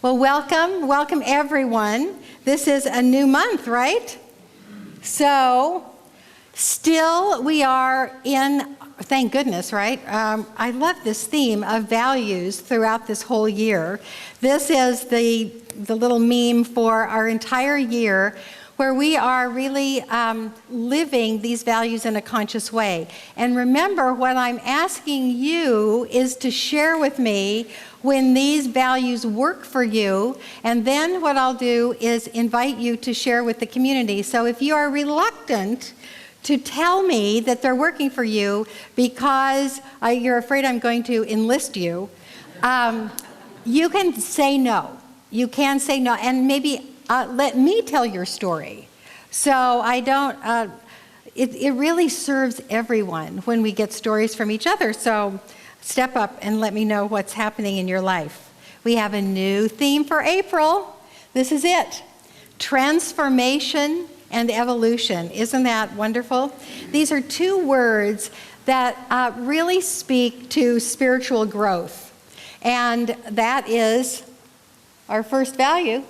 Well, welcome everyone. This is a new month, right? So, still we are in, thank goodness, right? I love this theme of values throughout this whole year. This is the little meme for our entire year, where we are really living these values in a conscious way. And remember, what I'm asking you is to share with me when these values work for you, and then what I'll do is invite you to share with the community. So if you are reluctant to tell me that they're working for you because you're afraid I'm going to enlist you, you can say no. You can say no, and maybe let me tell your story. So I don't, it really serves everyone when we get stories from each other. So step up and let me know what's happening in your life. We have a new theme for April. This is it. Transformation and evolution. Isn't that wonderful? These are two words that really speak to spiritual growth. And that is our first value,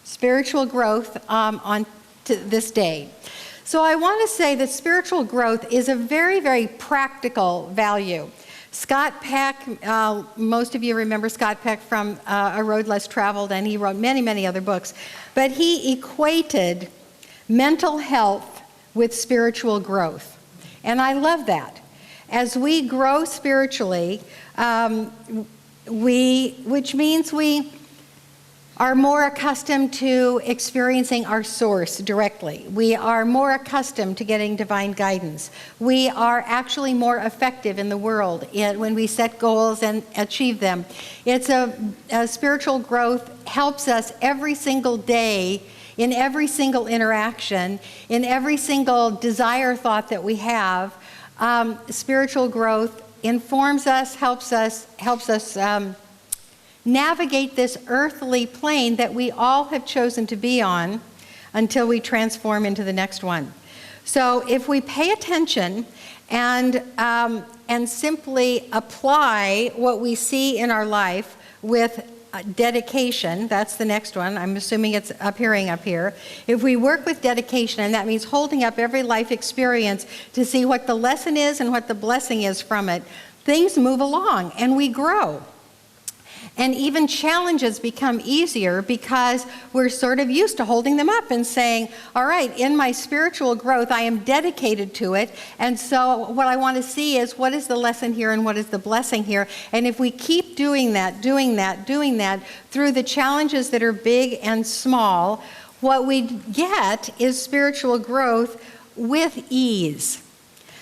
spiritual growth on to this day. So I want to say that spiritual growth is a very, very practical value. Scott Peck, most of you remember Scott Peck from A Road Less Traveled, and he wrote many, many other books. But he equated mental health with spiritual growth. And I love that. As we grow spiritually, which means we are more accustomed to experiencing our source directly. We are more accustomed to getting divine guidance. We are actually more effective in the world when we set goals and achieve them. It's a spiritual growth helps us every single day, in every single interaction, in every single desire thought that we have. Spiritual growth informs us, helps us navigate this earthly plane that we all have chosen to be on until we transform into the next one. So if we pay attention and simply apply what we see in our life with dedication, that's the next one, I'm assuming it's appearing up here. If we work with dedication, and that means holding up every life experience to see what the lesson is and what the blessing is from it, things move along and we grow. And even challenges become easier because we're sort of used to holding them up and saying, all right, in my spiritual growth, I am dedicated to it. And so what I want to see is what is the lesson here and what is the blessing here. And if we keep doing that through the challenges that are big and small, what we get is spiritual growth with ease.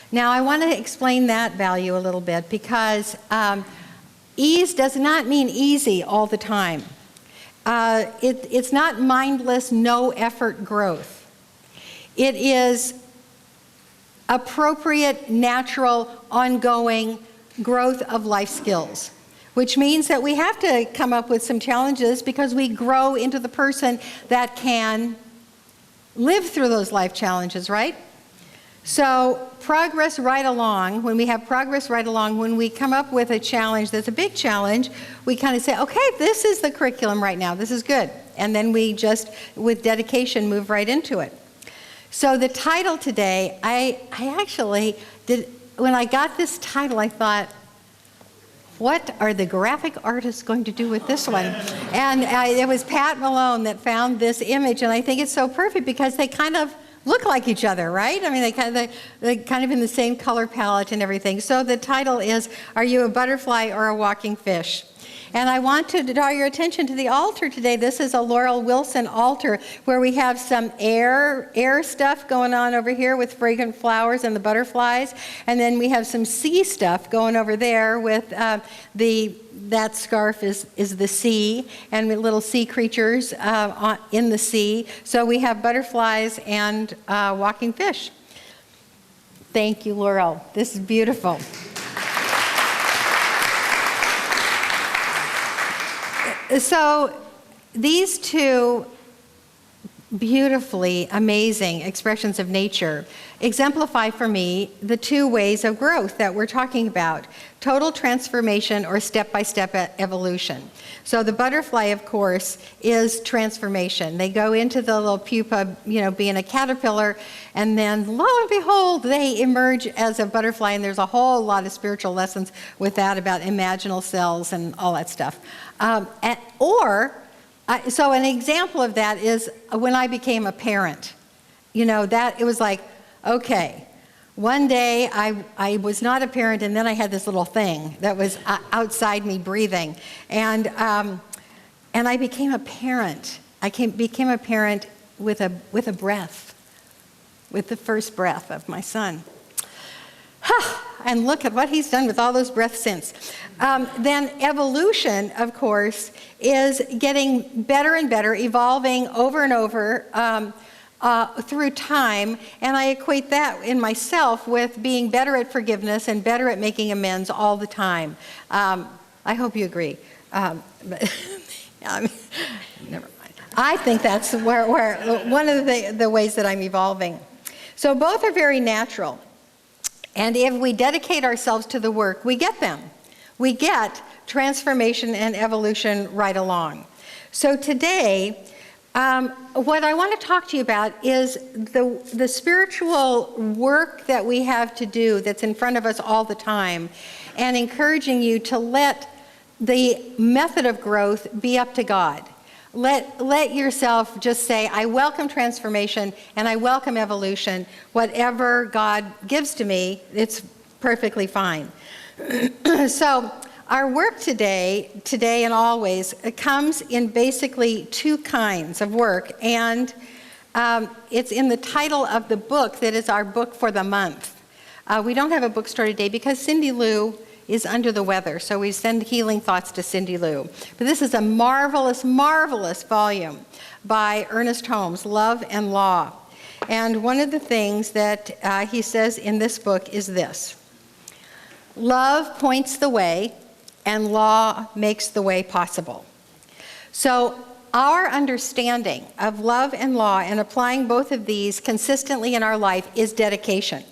Now, I want to explain that value a little bit because ease does not mean easy all the time. It's not mindless, no effort growth. It is appropriate, natural, ongoing growth of life skills, which means that we have to come up with some challenges because we grow into the person that can live through those life challenges, right? So progress right along, when we have progress right along, when we come up with a challenge that's a big challenge, we kind of say, okay, this is the curriculum right now, this is good. And then we just, with dedication, move right into it. So the title today, I actually did, when I got this title, I thought, what are the graphic artists going to do with this one? And it was Pat Malone that found this image, and I think it's so perfect because they kind of look like each other, right? I mean, they're kind of in the same color palette and everything. So the title is, Are You a Butterfly or a Walking Fish? And I want to draw your attention to the altar today. This is a Laurel Wilson altar where we have some air stuff going on over here with fragrant flowers and the butterflies. And then we have some sea stuff going over there with that scarf is the sea and with little sea creatures in the sea. So we have butterflies and walking fish. Thank you, Laurel. This is beautiful. So these two beautifully amazing expressions of nature exemplify for me the two ways of growth that we're talking about: total transformation or step-by-step evolution. So the butterfly, of course, is transformation. They go into the little pupa, being a caterpillar, and then lo and behold, they emerge as a butterfly, and there's a whole lot of spiritual lessons with that about imaginal cells and all that stuff. So an example of that is when I became a parent. That it was like, okay, one day I was not a parent, and then I had this little thing that was outside me breathing, and I became a parent. Became a parent with a breath, with the first breath of my son. And look at what he's done with all those breaths since. Then evolution, of course, is getting better and better, evolving over and over through time. And I equate that in myself with being better at forgiveness and better at making amends all the time. I hope you agree. But never mind. I think that's where one of the ways that I'm evolving. So both are very natural. And if we dedicate ourselves to the work, we get them. We get transformation and evolution right along. So today, what I want to talk to you about is the spiritual work that we have to do that's in front of us all the time, and encouraging you to let the method of growth be up to God. Let yourself just say, I welcome transformation and I welcome evolution. Whatever God gives to me, it's perfectly fine. So our work today and always, it comes in basically two kinds of work. And it's in the title of the book that is our book for the month. We don't have a bookstore today because Cindy Lou is under the weather, so we send healing thoughts to Cindy Lou. But this is a marvelous, marvelous volume by Ernest Holmes, Love and Law. And one of the things that he says in this book is this: love points the way, and law makes the way possible. So our understanding of love and law and applying both of these consistently in our life is dedication.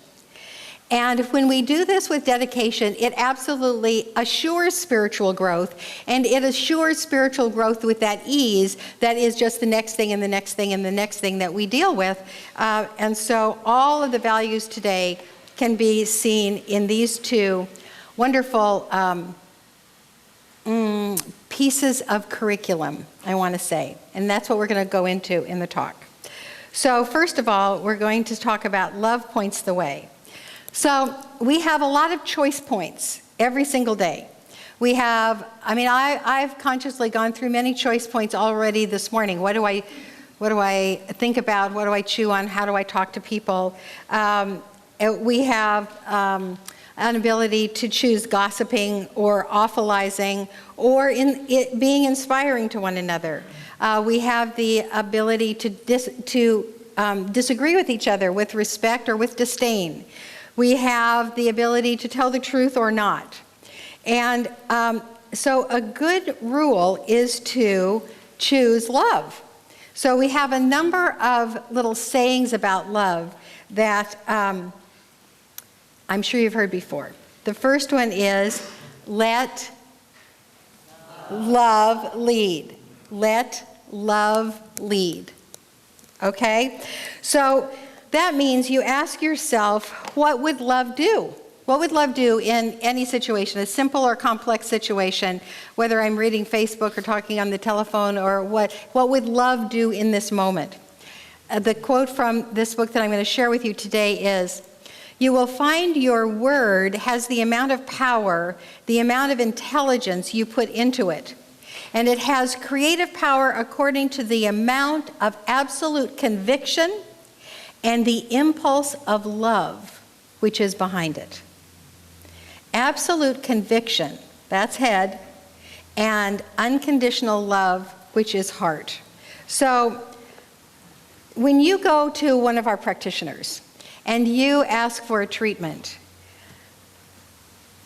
And when we do this with dedication, it absolutely assures spiritual growth, and it assures spiritual growth with that ease that is just the next thing and the next thing and the next thing that we deal with. And so all of the values today can be seen in these two wonderful pieces of curriculum, I want to say. And that's what we're going to go into in the talk. So first of all, we're going to talk about love points the way. So we have a lot of choice points every single day. We have, I've consciously gone through many choice points already this morning. What do I think about? What do I chew on? How do I talk to people? We have an ability to choose gossiping or awfulizing or being inspiring to one another. We have the ability to disagree with each other with respect or with disdain. We have the ability to tell the truth or not. And so a good rule is to choose love. So we have a number of little sayings about love that I'm sure you've heard before. The first one is, let love lead. Let love lead. Okay? So that means you ask yourself, what would love do? What would love do in any situation, a simple or complex situation, whether I'm reading Facebook or talking on the telephone, or what would love do in this moment? The quote from this book that I'm going to share with you today is, you will find your word has the amount of power, the amount of intelligence you put into it. And it has creative power according to the amount of absolute conviction and the impulse of love which is behind it. Absolute conviction, that's head, and unconditional love, which is heart. So when you go to one of our practitioners and you ask for a treatment,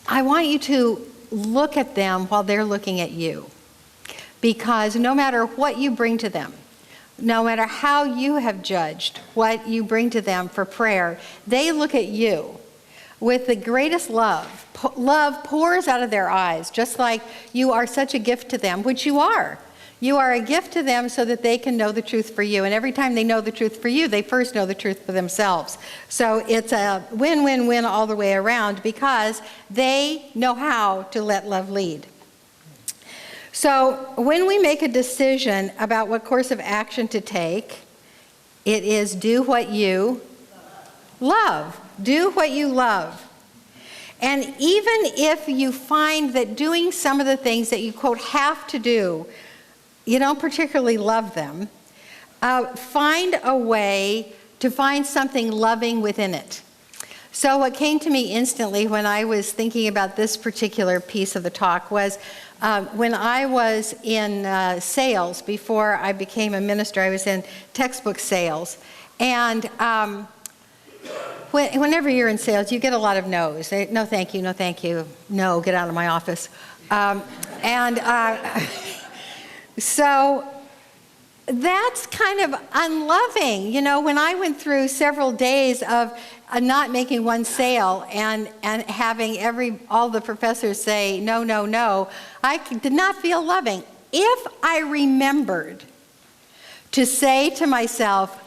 I want you to look at them while they're looking at you. Because no matter what you bring to them, no matter how you have judged what you bring to them for prayer, they look at you with the greatest love. Love pours out of their eyes, just like you are such a gift to them, which you are. You are a gift to them so that they can know the truth for you. And every time they know the truth for you, they first know the truth for themselves. So it's a win-win-win all the way around because they know how to let love lead. So when we make a decision about what course of action to take, it is do what you love. Do what you love. And even if you find that doing some of the things that you, quote, have to do, you don't particularly love them, find a way to find something loving within it. So what came to me instantly when I was thinking about this particular piece of the talk was when I was in sales, before I became a minister, I was in textbook sales. And whenever you're in sales, you get a lot of no's. No, thank you, no, thank you. No, get out of my office. So that's kind of unloving. You know, when I went through several days of not making one sale and having all the professors say, no, no, no, I did not feel loving. If I remembered to say to myself,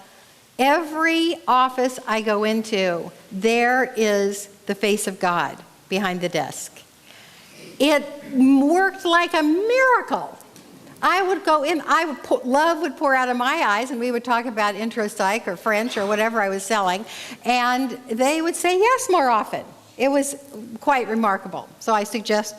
every office I go into, there is the face of God behind the desk. It worked like a miracle. I would go in, love would pour out of my eyes, and we would talk about intro psych or French or whatever I was selling, and they would say yes more often. It was quite remarkable. So I suggest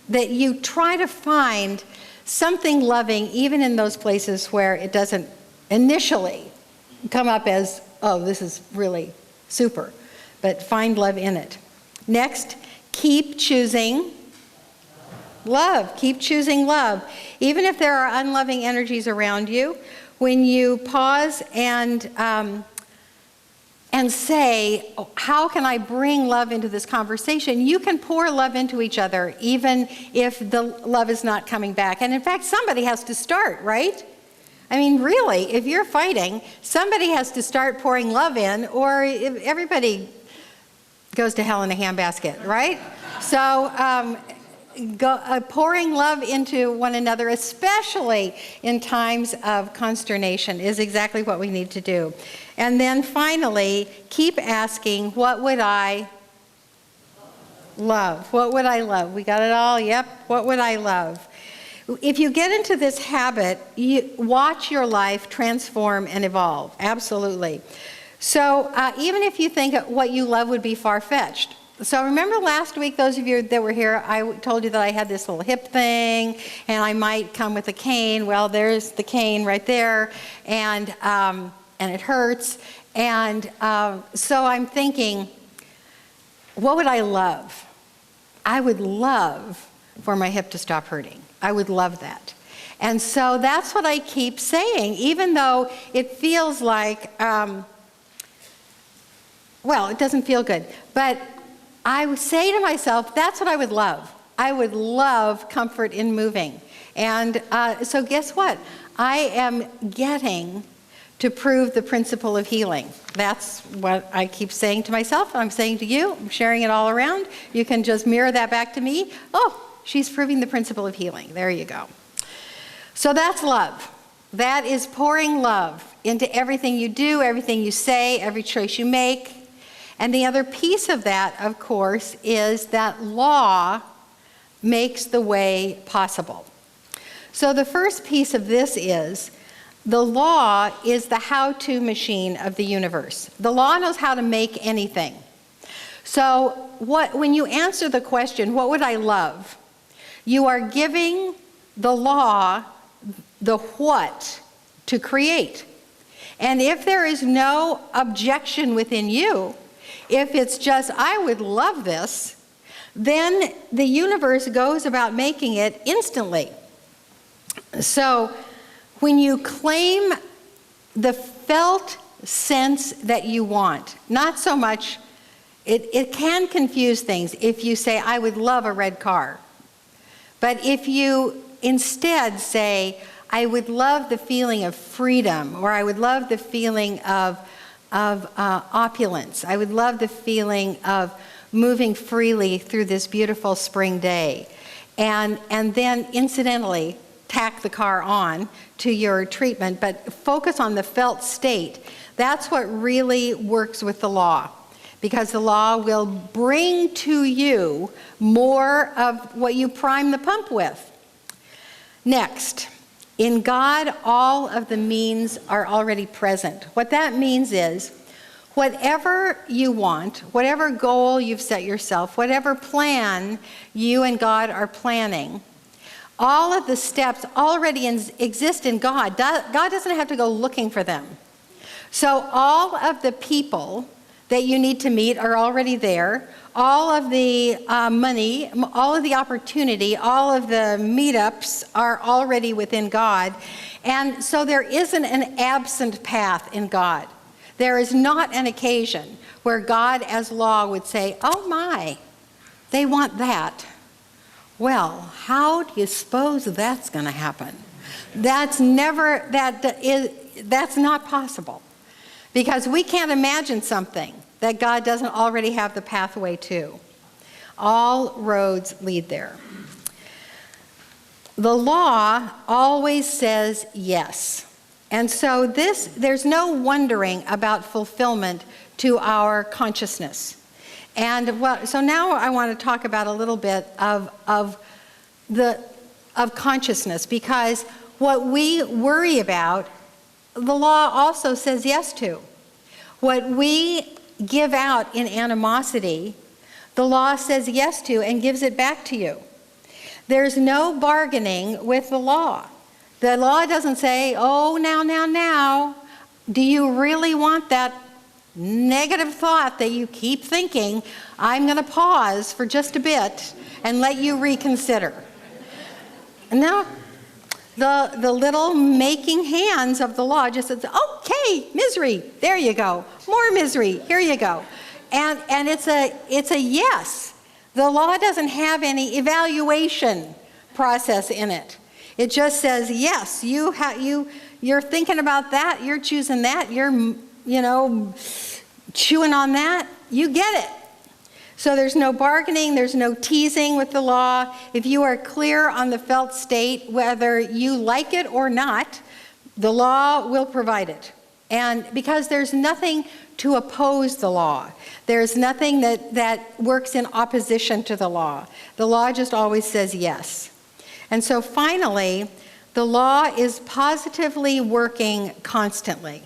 that you try to find something loving even in those places where it doesn't initially come up as, oh, this is really super, but find love in it. Next, keep choosing love. Keep choosing love. Even if there are unloving energies around you, when you pause and say, oh, how can I bring love into this conversation? You can pour love into each other, even if the love is not coming back. And in fact, somebody has to start, right? I mean, really, if you're fighting, somebody has to start pouring love in, or everybody goes to hell in a handbasket, right? So pouring love into one another, especially in times of consternation, is exactly what we need to do. And then finally, keep asking, what would I love? What would I love? We got it all? Yep. What would I love? If you get into this habit, you watch your life transform and evolve. Absolutely. So even if you think what you love would be far-fetched. So remember last week, those of you that were here, I told you that I had this little hip thing, and I might come with a cane. Well, there's the cane right there, and it hurts. And so I'm thinking, what would I love? I would love for my hip to stop hurting. I would love that. And so that's what I keep saying, even though it feels like, well, it doesn't feel good. But I would say to myself, that's what I would love. I would love comfort in moving. And so guess what? I am getting to prove the principle of healing. That's what I keep saying to myself. I'm saying to you, I'm sharing it all around. You can just mirror that back to me. Oh, she's proving the principle of healing. There you go. So that's love. That is pouring love into everything you do, everything you say, every choice you make. And the other piece of that, of course, is that law makes the way possible. So the first piece of this is the law is the how-to machine of the universe. The law knows how to make anything. So when you answer the question, what would I love? You are giving the law the what to create. And if there is no objection within you, if it's just, I would love this, then the universe goes about making it instantly. So when you claim the felt sense that you want, not so much, it can confuse things if you say, I would love a red car. But if you instead say, I would love the feeling of freedom, or I would love the feeling of opulence. I would love the feeling of moving freely through this beautiful spring day. And then incidentally, tack the car on to your treatment, but focus on the felt state. That's what really works with the law, because the law will bring to you more of what you prime the pump with. Next, in God, all of the means are already present. What that means is, whatever you want, whatever goal you've set yourself, whatever plan you and God are planning, all of the steps already exist in God. God doesn't have to go looking for them. So all of the people that you need to meet are already there. All of the money, all of the opportunity, all of the meetups are already within God. And so there isn't an absent path in God. There is not an occasion where God as law would say, oh my, they want that. Well, how do you suppose that's going to happen? That's not possible. Because we can't imagine something that God doesn't already have the pathway to. All roads lead there. The law always says yes. And so there's no wondering about fulfillment to our consciousness. And so now I want to talk about a little bit of consciousness, because what we worry about, the law also says yes to. What we give out in animosity, the law says yes to and gives it back to you. There's no bargaining with the law. The law doesn't say, oh, now, do you really want that negative thought that you keep thinking? I'm going to pause for just a bit and let you reconsider. No, the little making hands of the law just says, okay, misery, there you go. More misery, here you go. And it's a yes. The law doesn't have any evaluation process in it. It just says, yes, you're thinking about that, you're choosing that, you're, chewing on that, you get it. So there's no bargaining, there's no teasing with the law. If you are clear on the felt state, whether you like it or not, the law will provide it. And because there's nothing to oppose the law. There's nothing that works in opposition to the law. The law just always says yes. And so finally, the law is positively working constantly.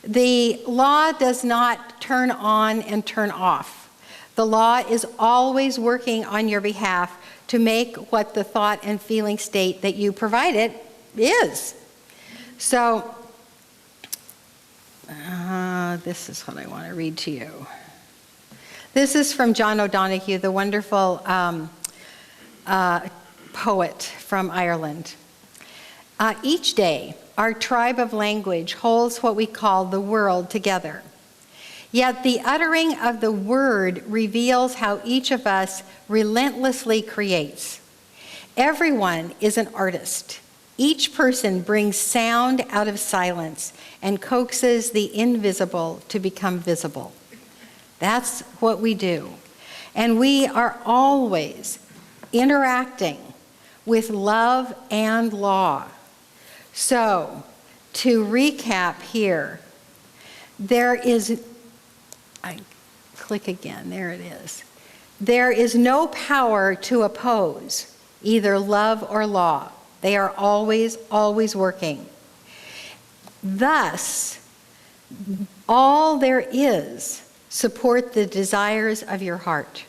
The law does not turn on and turn off. The law is always working on your behalf to make what the thought and feeling state that you provide it is. So, this is what I want to read to you. This is from John O'Donoghue, the wonderful poet from Ireland. Each day, our tribe of language holds what we call the world together. Yet the uttering of the word reveals how each of us relentlessly creates. Everyone is an artist. Each person brings sound out of silence and coaxes the invisible to become visible. That's what we do. And we are always interacting with love and law. So, to recap here, there is no power to oppose either love or law. They are always, always working. Thus, all there is support the desires of your heart.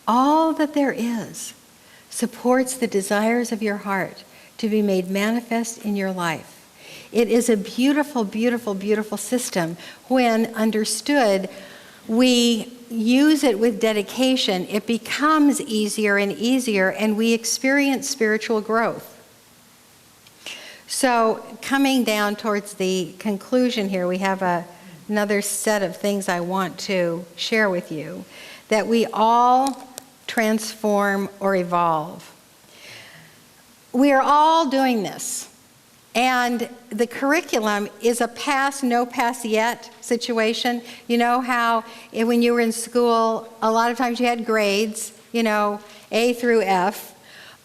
All that there is supports the desires of your heart to be made manifest in your life. It is a beautiful, beautiful, beautiful system. When understood, we use it with dedication, it becomes easier and easier, and we experience spiritual growth. So, coming down towards the conclusion here, we have another set of things I want to share with you, that we all transform or evolve. We are all doing this. And the curriculum is a pass, no pass yet situation. You know how when you were in school, a lot of times you had grades, you know, A through F.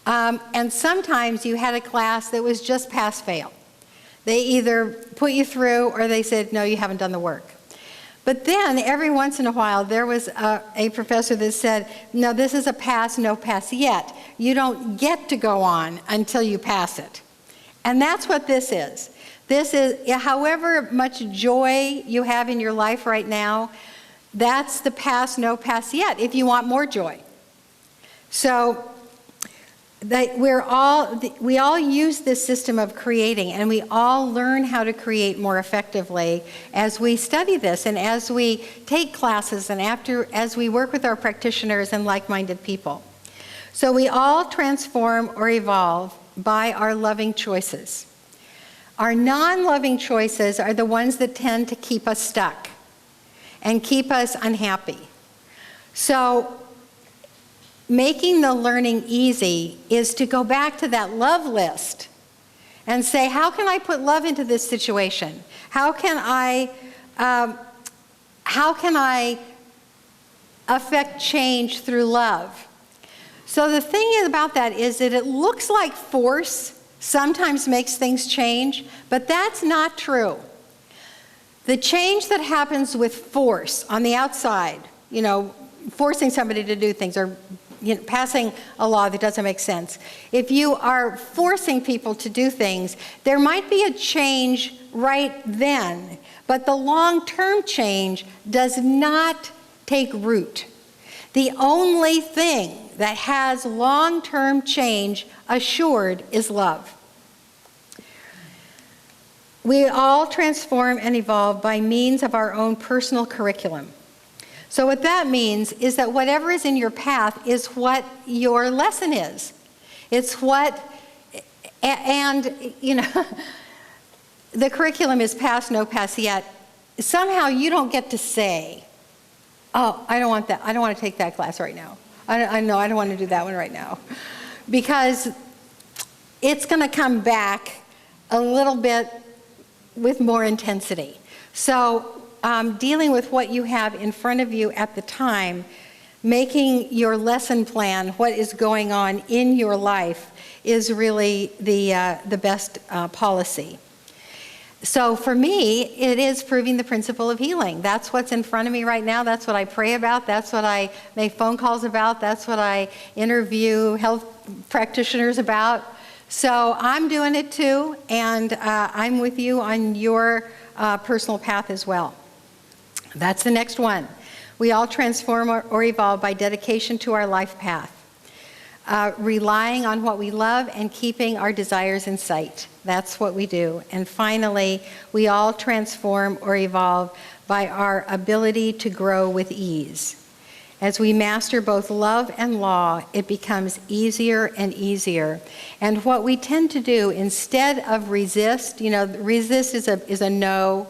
And sometimes you had a class that was just pass, fail. They either put you through or they said, no, you haven't done the work. But then every once in a while, there was a professor that said, no, this is a pass, no pass yet. You don't get to go on until you pass it. And that's what this is. This is, however much joy you have in your life right now, that's the pass, no pass yet, if you want more joy. So we all use this system of creating, and we all learn how to create more effectively as we study this and as we take classes and as we work with our practitioners and like-minded people. So we all transform or evolve by our loving choices. Our non-loving choices are the ones that tend to keep us stuck and keep us unhappy. So making the learning easy is to go back to that love list and say, how can I put love into this situation? How can I affect change through love? So the thing about that is that it looks like force sometimes makes things change, but that's not true. The change that happens with force on the outside, you know, forcing somebody to do things or passing a law that doesn't make sense. If you are forcing people to do things, there might be a change right then, but the long-term change does not take root. The only thing that has long-term change assured is love. We all transform and evolve by means of our own personal curriculum. So what that means is that whatever is in your path is what your lesson is. It's what, and you know, the curriculum is pass, no pass yet. Somehow you don't get to say, oh, I don't want that. I don't want to take that class right now. I don't want to do that one right now. Because it's going to come back a little bit with more intensity. So dealing with what you have in front of you at the time, making your lesson plan, what is going on in your life, is really the best policy. So for me, it is proving the principle of healing. That's what's in front of me right now. That's what I pray about. That's what I make phone calls about. That's what I interview health practitioners about. So I'm doing it too, and I'm with you on your personal path as well. That's the next one. We all transform or evolve by dedication to our life path, relying on what we love and keeping our desires in sight. That's what we do. And finally, we all transform or evolve by our ability to grow with ease. As we master both love and law, it becomes easier and easier. And what we tend to do, instead of resist, you know, resist is a no.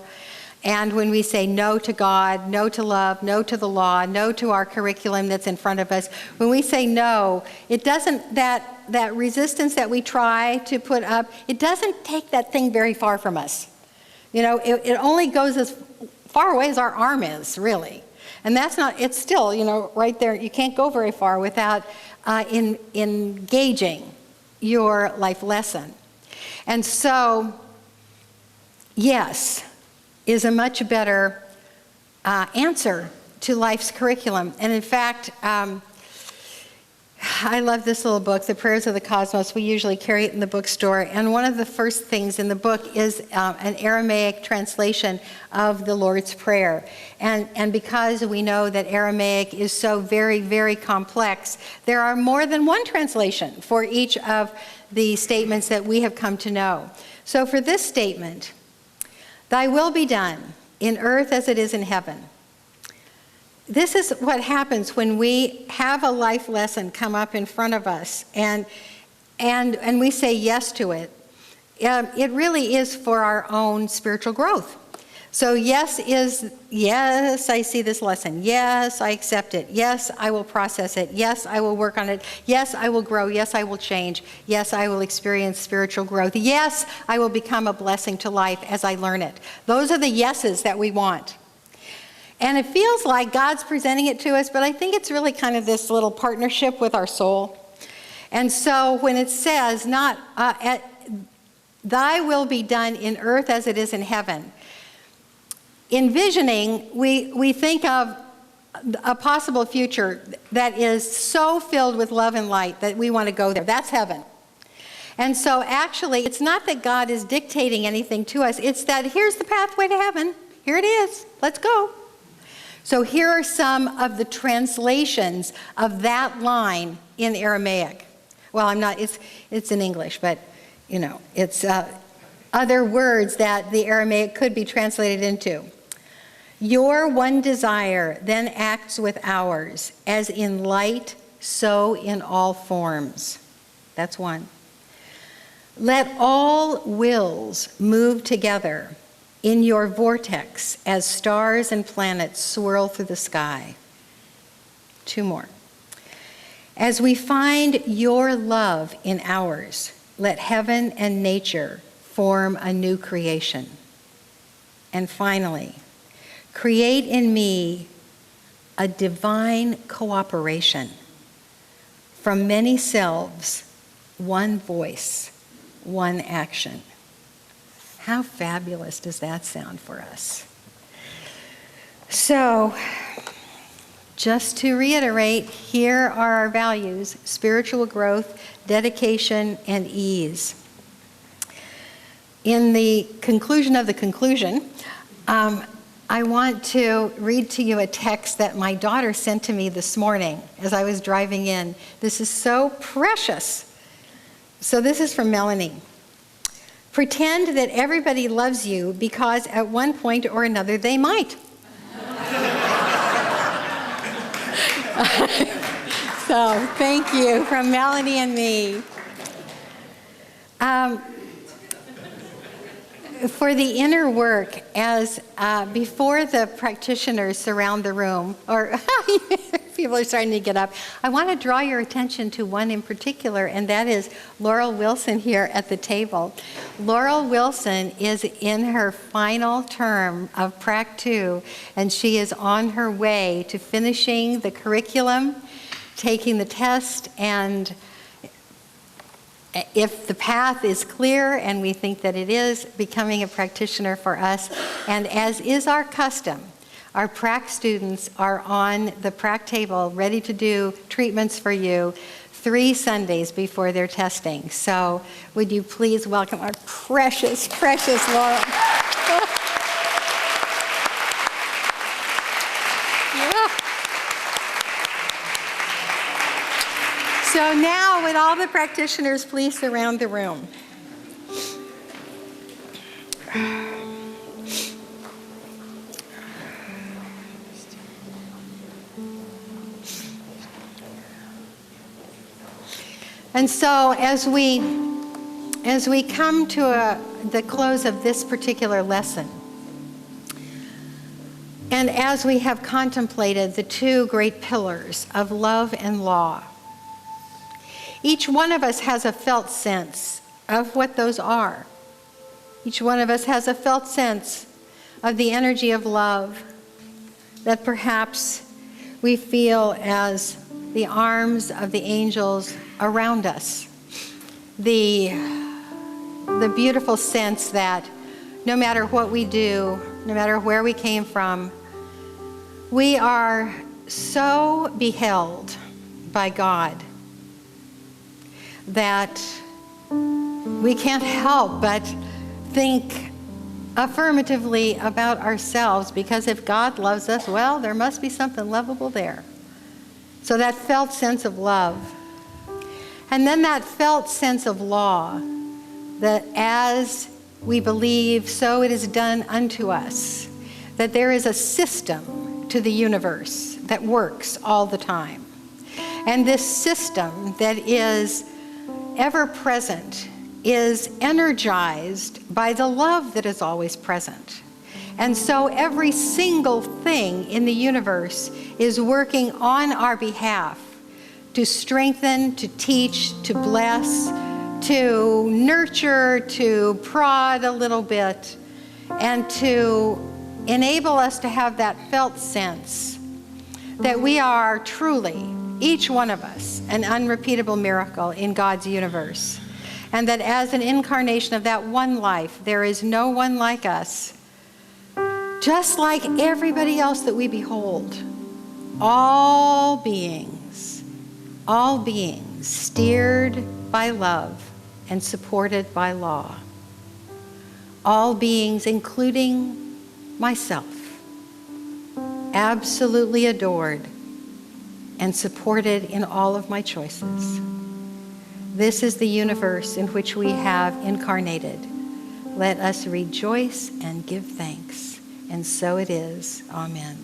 And when we say no to God, no to love, no to the law, no to our curriculum that's in front of us, when we say no, it doesn't, that resistance that we try to put up, it doesn't take that thing very far from us. You know, it only goes as far away as our arm is, really. And that's not, it's still, you know, right there. You can't go very far without engaging your life lesson. And so, yes is a much better answer to life's curriculum. And in fact, I love this little book, The Prayers of the Cosmos. We usually carry it in the bookstore. And one of the first things in the book is an Aramaic translation of the Lord's Prayer. And because we know that Aramaic is so very, very complex, there are more than one translation for each of the statements that we have come to know. So for this statement, Thy will be done in earth as it is in heaven. This is what happens when we have a life lesson come up in front of us and we say yes to it. It really is for our own spiritual growth. So yes is, yes, I see this lesson. Yes, I accept it. Yes, I will process it. Yes, I will work on it. Yes, I will grow. Yes, I will change. Yes, I will experience spiritual growth. Yes, I will become a blessing to life as I learn it. Those are the yeses that we want. And it feels like God's presenting it to us, but I think it's really kind of this little partnership with our soul. And so when it says, thy will be done in earth as it is in heaven, envisioning, we think of a possible future that is so filled with love and light that we want to go there. That's heaven. And so actually, it's not that God is dictating anything to us. It's that here's the pathway to heaven. Here it is. Let's go. So here are some of the translations of that line in Aramaic. Well, it's in English, but, it's other words that the Aramaic could be translated into. Your one desire then acts with ours, as in light, so in all forms. That's one. Let all wills move together in your vortex as stars and planets swirl through the sky. Two more. As we find your love in ours, let heaven and nature form a new creation. And finally, create in me a divine cooperation. From many selves, one voice, one action. How fabulous does that sound for us? So, just to reiterate, here are our values: spiritual growth, dedication, and ease. In the conclusion of the conclusion, I want to read to you a text that my daughter sent to me this morning as I was driving in. This is so precious. So this is from Melanie. Pretend that everybody loves you because at one point or another they might. So thank you from Melanie and me. For the inner work, as before the practitioners surround the room, or people are starting to get up, I want to draw your attention to one in particular, and that is Laurel Wilson here at the table. Laurel Wilson is in her final term of Prac 2, and she is on her way to finishing the curriculum, taking the test, and if the path is clear, and we think that it is, becoming a practitioner for us. And as is our custom, our Prac students are on the Prac table ready to do treatments for you 3 Sundays before their testing. So would you please welcome our precious, precious Laurel. So now, would all the practitioners please surround the room? And so as we come to the close of this particular lesson, and as we have contemplated the 2 great pillars of love and law, each one of us has a felt sense of what those are. Each one of us has a felt sense of the energy of love that perhaps we feel as the arms of the angels around us. The beautiful sense that no matter what we do, no matter where we came from, we are so beheld by God that we can't help but think affirmatively about ourselves, because if God loves us, well, there must be something lovable there. So that felt sense of love. And then that felt sense of law, that as we believe, so it is done unto us, that there is a system to the universe that works all the time. And this system that is ever present is energized by the love that is always present. And so every single thing in the universe is working on our behalf to strengthen, to teach, to bless, to nurture, to prod a little bit, and to enable us to have that felt sense that we are truly, each one of us, an unrepeatable miracle in God's universe. And that as an incarnation of that one life, there is no one like us, just like everybody else that we behold. All beings steered by love and supported by law. All beings, including myself, absolutely adored and supported in all of my choices. This is the universe in which we have incarnated. Let us rejoice and give thanks. And so it is. Amen.